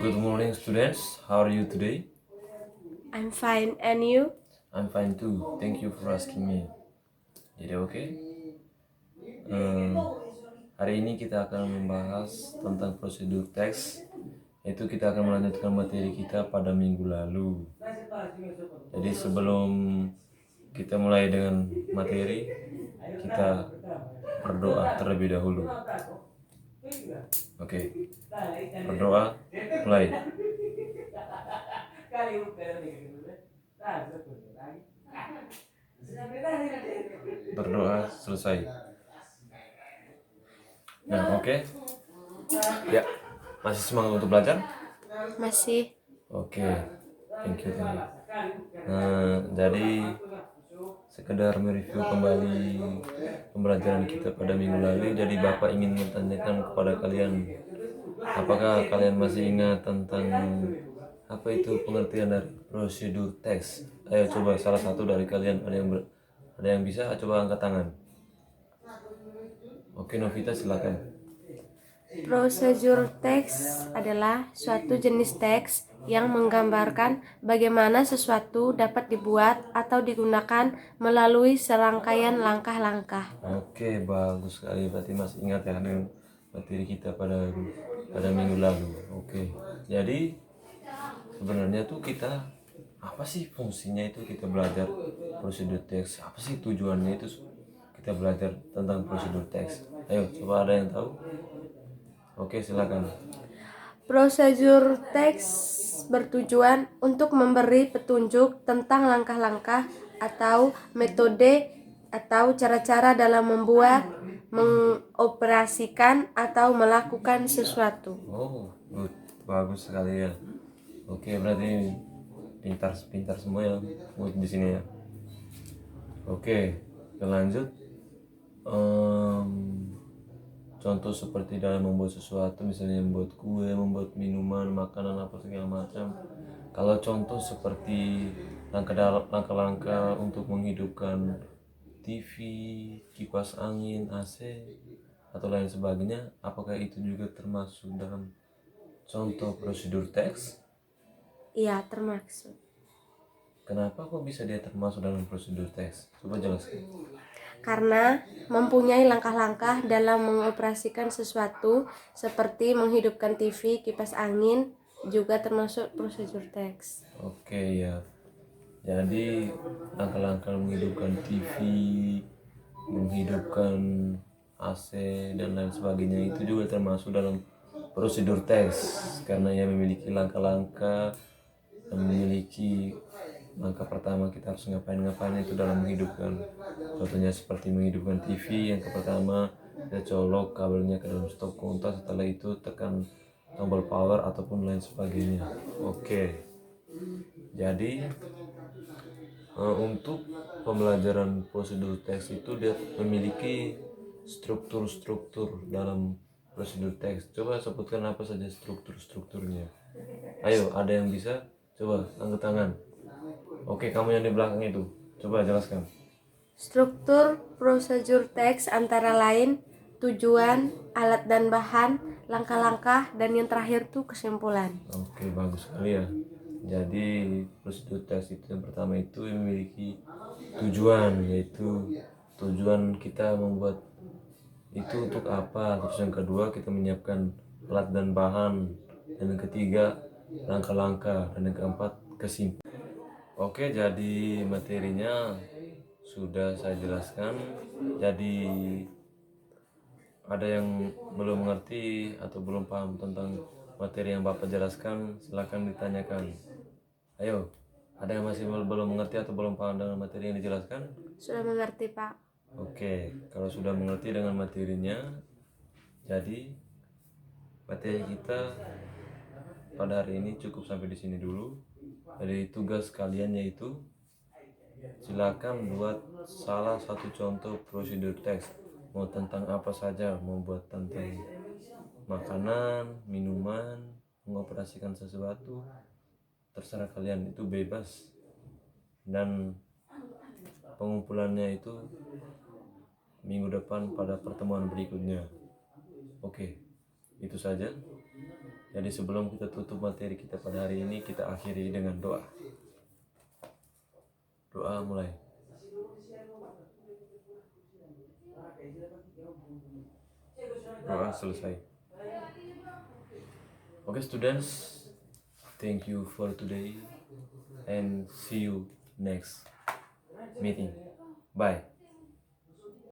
Good morning, students. How are you today? I'm fine, and you? I'm fine too. Thank you for asking me. Jadi oke. Eh, Hari ini kita akan membahas tentang prosedur teks. Yaitu kita akan melanjutkan materi kita pada minggu lalu. Jadi sebelum kita mulai dengan materi, kita berdoa terlebih dahulu. Oke. Berdoa mulai. Berdoa selesai. Nah, oke. Ya, masih semangat untuk belajar? Masih. Oke, thank you. Jadi sekedar mereview kembali pembelajaran kita pada minggu lalu. Jadi Bapak ingin menanyakan kepada kalian, apakah kalian masih ingat tentang apa itu pengertian dari prosedur teks? Ayo coba salah satu dari kalian ada yang bisa coba angkat tangan. Oke, Novita silakan. Prosedur teks adalah suatu jenis teks yang menggambarkan bagaimana sesuatu dapat dibuat atau digunakan melalui serangkaian langkah-langkah. Oke, bagus sekali. Berarti masih ingat ya dengan materi kita pada minggu lalu. Oke, jadi sebenarnya tuh kita apa sih fungsinya itu kita belajar prosedur teks? Apa sih tujuannya itu kita belajar tentang prosedur teks? Ayo, coba ada yang tahu? Oke, silakan. Prosedur teks bertujuan untuk memberi petunjuk tentang langkah-langkah atau metode atau cara-cara dalam membuat, mengoperasikan atau melakukan sesuatu. Oh, good. Bagus sekali ya. Oke, berarti pintar semua ya di sini ya. Oke, kita lanjut. Contoh seperti dalam membuat sesuatu, misalnya membuat kue, membuat minuman, makanan apa segala macam. Kalau contoh seperti langkah-langkah untuk menghidupkan TV, kipas angin, AC, atau lain sebagainya, apakah itu juga termasuk dalam contoh prosedur teks? Iya, termasuk. Kenapa kok bisa dia termasuk dalam prosedur teks? Coba jelaskan. Karena mempunyai langkah-langkah dalam mengoperasikan sesuatu seperti menghidupkan TV, kipas angin juga termasuk prosedur teks. Oke ya. Jadi langkah-langkah menghidupkan TV, menghidupkan AC dan lain sebagainya itu juga termasuk dalam prosedur tes karena ia memiliki langkah-langkah dan memiliki langkah pertama kita harus ngapain itu dalam menghidupkan. Contohnya seperti menghidupkan TV, yang pertama kita colok kabelnya ke dalam stop kontak, setelah itu tekan tombol power ataupun lain sebagainya. Oke. Jadi untuk pembelajaran prosedur teks itu dia memiliki struktur-struktur dalam prosedur teks. Coba sebutkan apa saja strukturnya. Ayo, ada yang bisa? Coba angkat tangan. Oke, kamu yang di belakang itu, coba jelaskan. Struktur prosedur teks antara lain tujuan, alat dan bahan, langkah-langkah, dan yang terakhir tuh kesimpulan. Oke, bagus sekali ya. Jadi prosedur teks itu yang pertama itu memiliki tujuan, yaitu tujuan kita membuat itu untuk apa. Terus yang kedua kita menyiapkan alat dan bahan, dan yang ketiga langkah-langkah, dan yang keempat kesimpulan. Oke, jadi materinya sudah saya jelaskan. Jadi ada yang belum mengerti atau belum paham tentang materi yang Bapak jelaskan, silakan ditanyakan. Ayo, ada yang masih belum mengerti atau belum paham dengan materi yang dijelaskan? Sudah mengerti, Pak? Oke, kalau sudah mengerti dengan materinya, jadi materi kita pada hari ini cukup sampai di sini dulu. Jadi tugas kalian yaitu silakan buat salah satu contoh prosedur teks, mau tentang apa saja, mau buat tentang makanan, minuman, mengoperasikan sesuatu, terserah kalian, itu bebas. Dan pengumpulannya itu minggu depan pada pertemuan berikutnya. Oke, itu saja. Jadi sebelum kita tutup materi kita pada hari ini, kita akhiri dengan doa. Doa mulai. Doa selesai. Okay, students, thank you for today and see you next meeting. Bye.